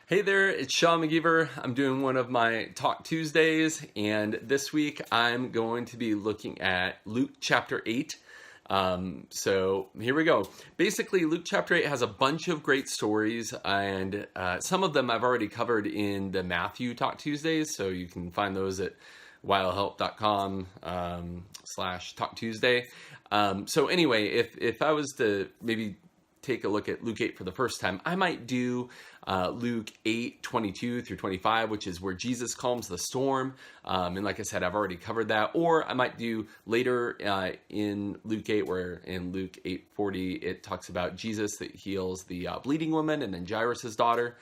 Hey there, it's Sean McGeever. I'm doing one of my Talk Tuesdays, and this week I'm going to be looking at Luke chapter 8. So here we go. Basically, Luke chapter 8 has a bunch of great stories, and some of them I've already covered in the Matthew Talk Tuesdays, so you can find those at wyldhelp.com /Talk Tuesday. So anyway, if I was to maybe take a look at Luke 8 for the first time, I might do Luke 8:22 through 25, which is where Jesus calms the storm. And like I said, I've already covered that. Or I might do later in Luke 8, where in Luke 8:40, it talks about Jesus that heals the bleeding woman and then Jairus' daughter.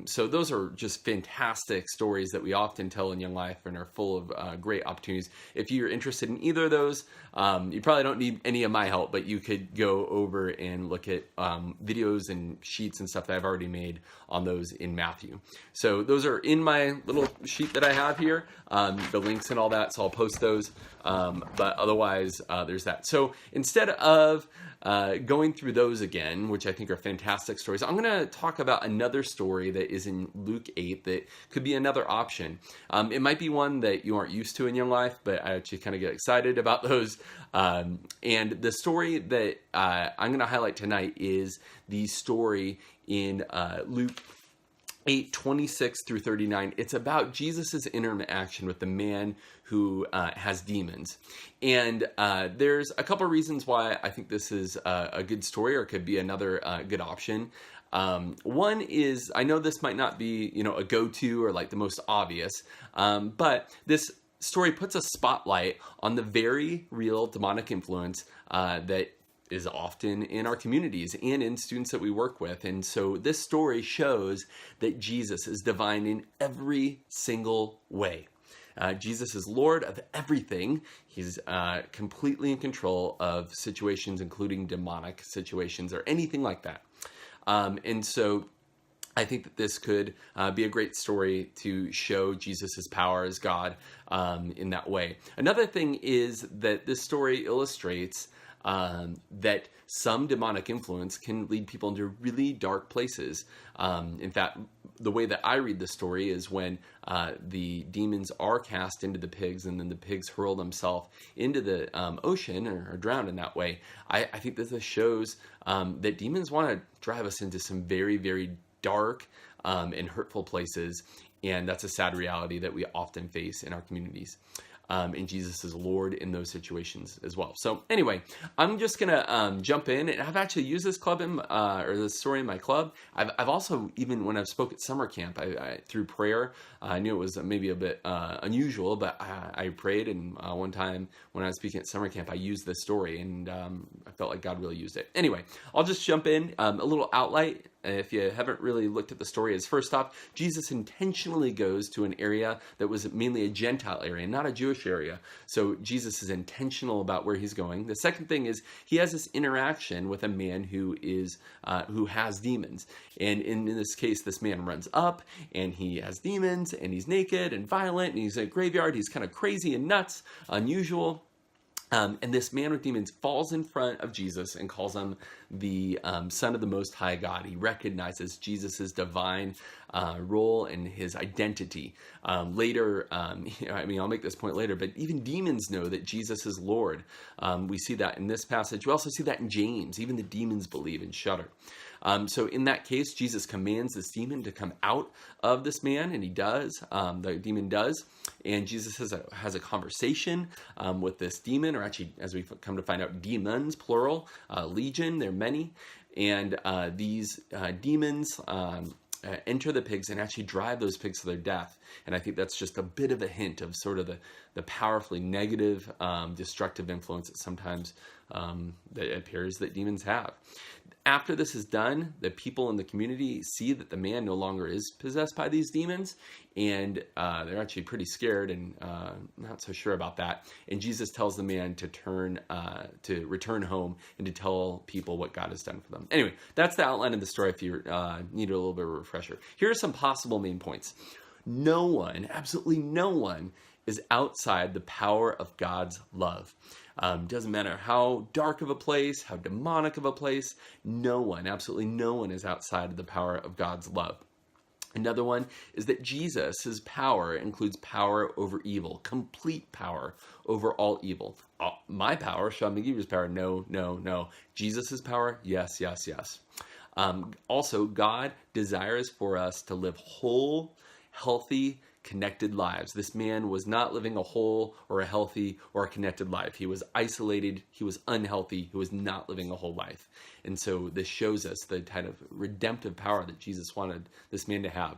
So those are just fantastic stories that we often tell in Young Life and are full of great opportunities. If you're interested in either of those, you probably don't need any of my help, but you could go over and look at videos and sheets and stuff that I've already made on those in Matthew. So those are in my little sheet that I have here, the links and all that, so I'll post those. But otherwise, there's that. So instead of going through those again, which I think are fantastic stories, I'm going to talk about another story that is in Luke 8 that could be another option. It might be one that you aren't used to in Young Life, but I actually kind of get excited about those. And the story that I'm going to highlight tonight is the story in Luke 8:26 through 39. It's about Jesus' interaction with the man who has demons. And there's a couple of reasons why I think this is a good story, or could be another good option. One is, I know this might not be, a go-to or like the most obvious, but this story puts a spotlight on the very real demonic influence that is often in our communities and in students that we work with. And so this story shows that Jesus is divine in every single way. Jesus is Lord of everything. He's completely in control of situations, including demonic situations or anything like that. And so I think that this could be a great story to show Jesus' power as God in that way. Another thing is that this story illustrates that some demonic influence can lead people into really dark places. In fact, the way that I read the story is when the demons are cast into the pigs and then the pigs hurl themselves into the ocean or are drowned in that way. I think that this shows that demons want to drive us into some very, very dark and hurtful places. And that's a sad reality that we often face in our communities. And Jesus is Lord in those situations as well. So anyway, I'm just going to jump in. And I've actually used this or this story in my club. I've also, even when I've spoke at summer camp, I through prayer, I knew it was maybe a bit unusual, but I prayed. And one time when I was speaking at summer camp, I used this story, and I felt like God really used it. Anyway, I'll just jump in. A little outline. If you haven't really looked at the story, is first off, Jesus intentionally goes to an area that was mainly a Gentile area, not a Jewish area. So Jesus is intentional about where he's going. The second thing is he has this interaction with a man who has demons. And in this case, this man runs up and he has demons and he's naked and violent and he's in a graveyard. He's kind of crazy and nuts, unusual. And this man with demons falls in front of Jesus and calls him the Son of the Most High God. He recognizes Jesus' divine role and his identity. Later, I'll make this point later, but even demons know that Jesus is Lord. We see that in this passage. We also see that in James. Even the demons believe and shudder. So in that case, Jesus commands this demon to come out of this man, and he does. The demon does. And Jesus has a conversation with this demon, or actually, as we come to find out, demons, plural, legion, there are many. And these demons enter the pigs and actually drive those pigs to their death. And I think that's just a bit of a hint of sort of the powerfully negative, destructive influence that sometimes that it appears that demons have. After this is done, the people in the community see that the man no longer is possessed by these demons, and they're actually pretty scared and not so sure about that. And Jesus tells the man to return home and to tell people what God has done for them. Anyway, that's the outline of the story if you need a little bit of a refresher. Here are some possible main points. No one, absolutely no one, is outside the power of God's love. Doesn't matter how dark of a place, how demonic of a place, no one, absolutely no one is outside of the power of God's love. Another one is that Jesus' power includes power over evil, complete power over all evil. My power, Sean McGeever's power, no, no, no. Jesus' power, yes, yes, yes. Also, God desires for us to live whole, healthy, connected lives. This man was not living a whole or a healthy or a connected life. He was isolated. He was unhealthy. He was not living a whole life. And so this shows us the kind of redemptive power that Jesus wanted this man to have.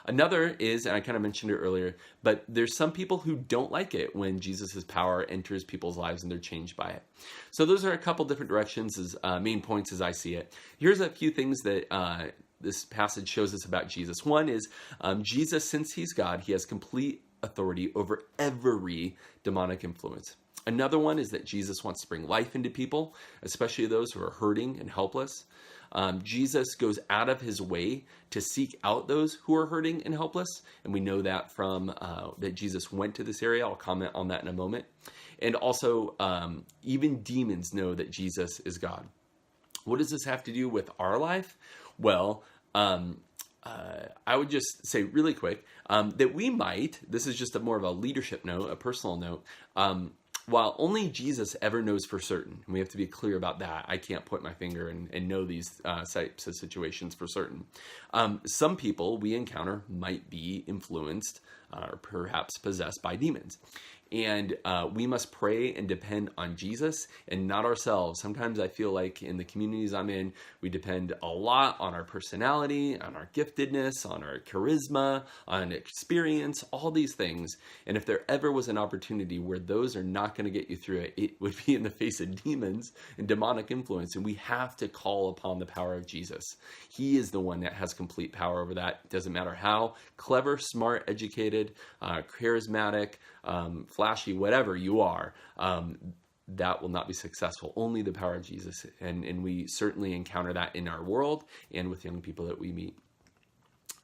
Another is, and I kind of mentioned it earlier, but there's some people who don't like it when Jesus' power enters people's lives and they're changed by it. So those are a couple different directions, as main points as I see it. Here's a few things that this passage shows us about Jesus. One is Jesus, since he's God, he has complete authority over every demonic influence. Another one is that Jesus wants to bring life into people, especially those who are hurting and helpless. Jesus goes out of his way to seek out those who are hurting and helpless. And we know that from that Jesus went to this area. I'll comment on that in a moment. And also, even demons know that Jesus is God. What does this have to do with our life? Well, I would just say really quick that we might, this is just more of a leadership note, a personal note, while only Jesus ever knows for certain, and we have to be clear about that. I can't point my finger and know these types of situations for certain. Some people we encounter might be influenced or perhaps possessed by demons. And we must pray and depend on Jesus and not ourselves. Sometimes I feel like in the communities I'm in, we depend a lot on our personality, on our giftedness, on our charisma, on experience, all these things. And if there ever was an opportunity where those are not going to get you through it, it would be in the face of demons and demonic influence. And we have to call upon the power of Jesus. He is the one that has complete power over that. It doesn't matter how clever, smart, educated, charismatic, flashy, whatever you are, that will not be successful. Only the power of Jesus. And we certainly encounter that in our world and with young people that we meet.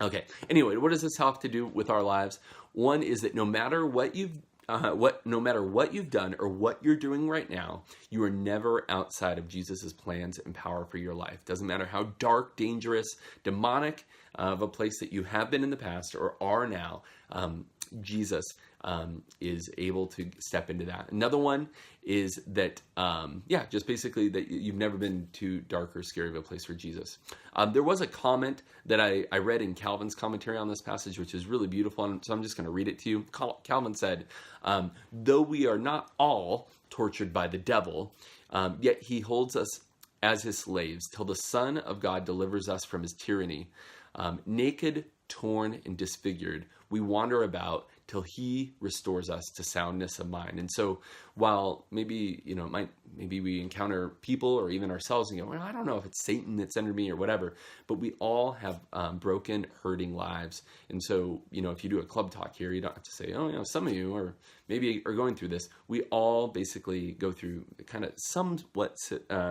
Okay. Anyway, what does this have to do with our lives? One is that no matter what you've done or what you're doing right now, you are never outside of Jesus' plans and power for your life. Doesn't matter how dark, dangerous, demonic of a place that you have been in the past or are now, Jesus is able to step into that. Another one is that, just basically that you've never been too dark or scary of a place for Jesus. There was a comment that I read in Calvin's commentary on this passage, which is really beautiful, and so I'm just going to read it to you. Calvin said, though we are not all tortured by the devil, yet he holds us as his slaves till the Son of God delivers us from his tyranny. Naked, torn, and disfigured, we wander about till he restores us to soundness of mind. And so while maybe, maybe we encounter people or even ourselves and go, well, I don't know if it's Satan that's entered me or whatever, but we all have broken, hurting lives. And so, if you do a club talk here, you don't have to say, some of you or maybe are going through this. We all basically go through kind of somewhat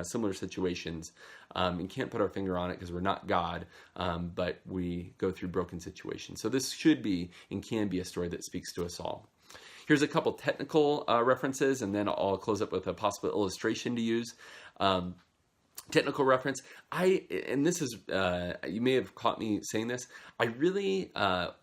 similar situations and can't put our finger on it because we're not God, but we go through broken situations. So this should be and can be a story that speaks to us all. Here's a couple technical references, and then I'll close up with a possible illustration to use. Technical reference, and this is, you may have caught me saying this, I really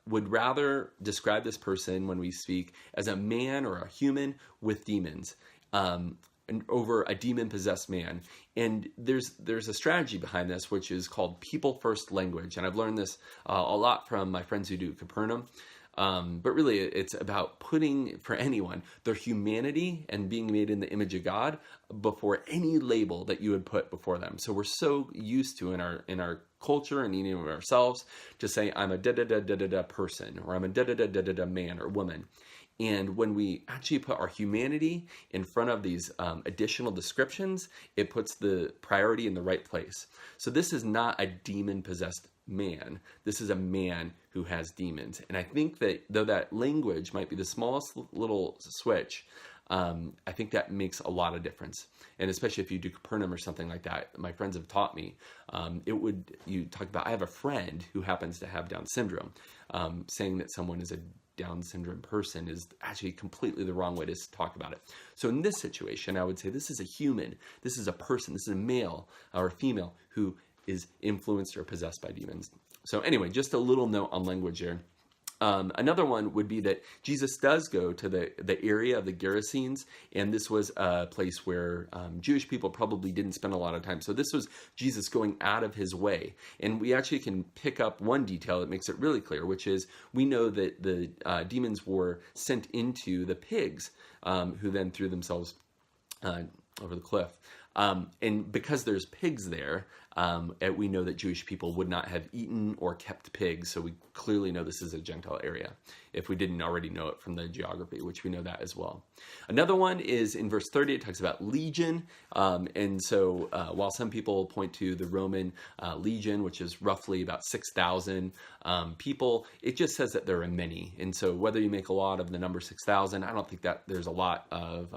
would rather describe this person when we speak as a man or a human with demons. And over a demon-possessed man. And there's a strategy behind this, which is called people-first language. And I've learned this a lot from my friends who do Capernaum. But really, it's about putting, for anyone, their humanity and being made in the image of God before any label that you would put before them. So we're so used to in our culture and even ourselves to say, I'm a da-da-da-da-da-da person, or I'm a da-da-da-da-da-da man or woman. And when we actually put our humanity in front of these additional descriptions, it puts the priority in the right place. So this is not a demon-possessed man. This is a man who has demons. And I think that though that language might be the smallest little switch, I think that makes a lot of difference. And especially if you do Capernaum or something like that, my friends have taught me, you talk about, I have a friend who happens to have Down syndrome, saying that someone is a Down syndrome person is actually completely the wrong way to talk about it. So in this situation, I would say this is a human, this is a person, this is a male or a female who is influenced or possessed by demons. So anyway, just a little note on language here. Another one would be that Jesus does go to the area of the Gerasenes, and this was a place where Jewish people probably didn't spend a lot of time. So this was Jesus going out of his way. And we actually can pick up one detail that makes it really clear, which is we know that the demons were sent into the pigs, who then threw themselves over the cliff. And because there's pigs there, we know that Jewish people would not have eaten or kept pigs, so we clearly know this is a Gentile area, if we didn't already know it from the geography, which we know that as well. Another one is in verse 30, it talks about legion, and so while some people point to the Roman legion, which is roughly about 6,000 people, it just says that there are many, and so whether you make a lot of the number 6,000, I don't think that there's a lot of,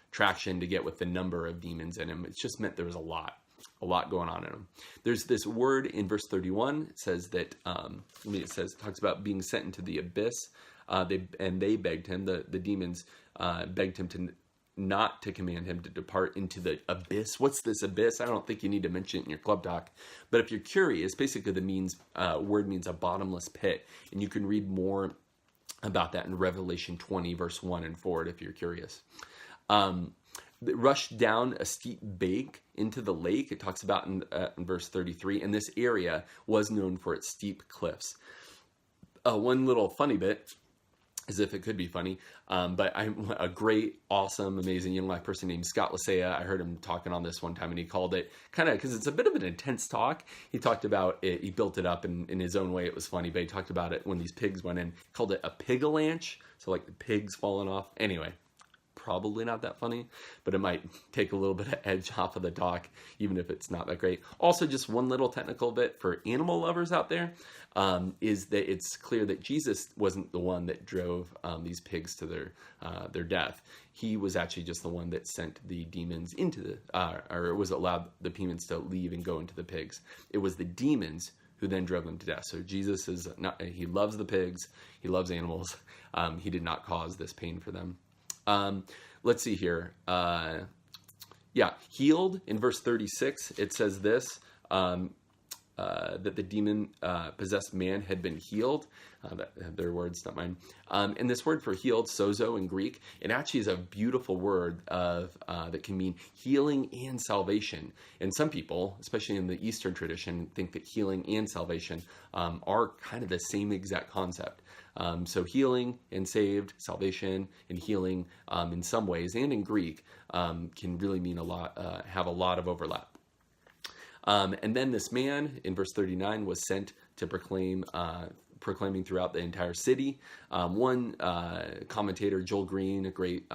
traction to get with the number of demons in him. It's just meant there was a lot going on in him. There's this word in verse 31. It says that, it talks about being sent into the abyss. They begged him, the demons begged him to not to command him to depart into the abyss. What's this abyss? I don't think you need to mention it in your club talk. But if you're curious, basically the word means a bottomless pit. And you can read more about that in Revelation 20, verse 1 and forward if you're curious. Rushed down a steep bank into the lake. It talks about in verse 33, and this area was known for its steep cliffs. One little funny bit, as if it could be funny, but I'm a great, awesome, amazing Young Life person named Scott Lasea. I heard him talking on this one time, and he called it kind of, because it's a bit of an intense talk. He talked about it, he built it up in his own way. It was funny, but he talked about it when these pigs went in. He called it a pig-a-lanche, so like the pigs falling off. Anyway, probably not that funny, but it might take a little bit of edge off of the talk, even if it's not that great. Also, just one little technical bit for animal lovers out there, is that it's clear that Jesus wasn't the one that drove these pigs to their death. He was actually just the one that sent the demons into or was allowed the demons to leave and go into the pigs. It was the demons who then drove them to death. So Jesus is not, he loves the pigs, he loves animals. He did not cause this pain for them. Let's see here. Healed in verse 36, it says this, that the demon possessed man had been healed. Their words, not mine. And this word for healed, sozo in Greek, it actually is a beautiful word that can mean healing and salvation. And some people, especially in the Eastern tradition, think that healing and salvation are kind of the same exact concept. So healing and saved, salvation and healing in some ways, and in Greek, can really mean a lot, have a lot of overlap. And then this man in verse 39 was sent to proclaiming throughout the entire city. One commentator, Joel Green, a great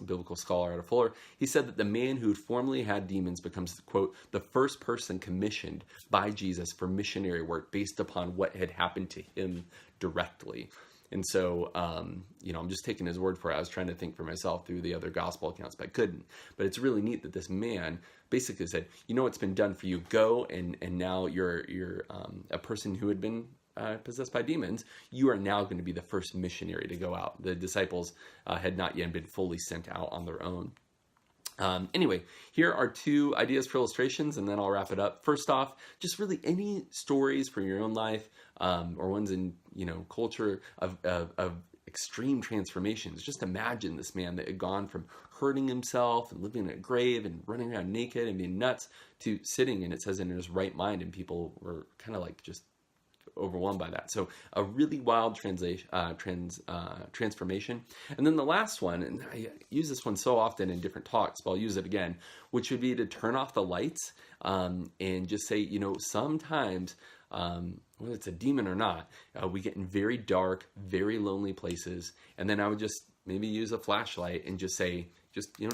biblical scholar out of Fuller, he said that the man who formerly had demons becomes, quote, the first person commissioned by Jesus for missionary work based upon what had happened to him directly. And so, I'm just taking his word for it. I was trying to think for myself through the other gospel accounts, but I couldn't. But it's really neat that this man basically said, it's been done for you. Go, and now you're a person who had been possessed by demons. You are now going to be the first missionary to go out. The disciples had not yet been fully sent out on their own. Anyway, here are two ideas for illustrations, and then I'll wrap it up. First off, just really any stories from your own life, or ones in, culture of extreme transformations. Just imagine this man that had gone from hurting himself and living in a grave and running around naked and being nuts to sitting, and it says in his right mind, and people were kind of like just overwhelmed by that. So a really wild transformation. And then the last one, and I use this one so often in different talks, but I'll use it again, which would be to turn off the lights and just say, sometimes, whether it's a demon or not, we get in very dark, very lonely places. And then I would just maybe use a flashlight and just say,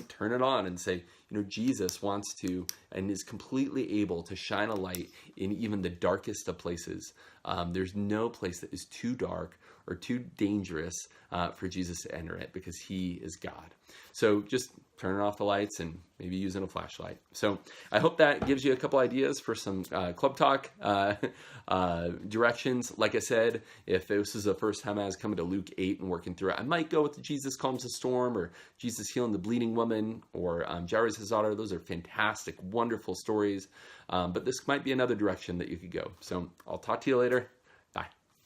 turn it on and say, Jesus wants to and is completely able to shine a light in even the darkest of places. There's no place that is too dark or too dangerous for Jesus to enter it, because he is God. So just turning off the lights and maybe using a flashlight. So I hope that gives you a couple ideas for some club talk directions. Like I said, if this is the first time I was coming to Luke 8 and working through it, I might go with the Jesus calms the storm, or Jesus healing the bleeding woman, or Jairus' daughter. Those are fantastic, wonderful stories. But this might be another direction that you could go. So I'll talk to you later.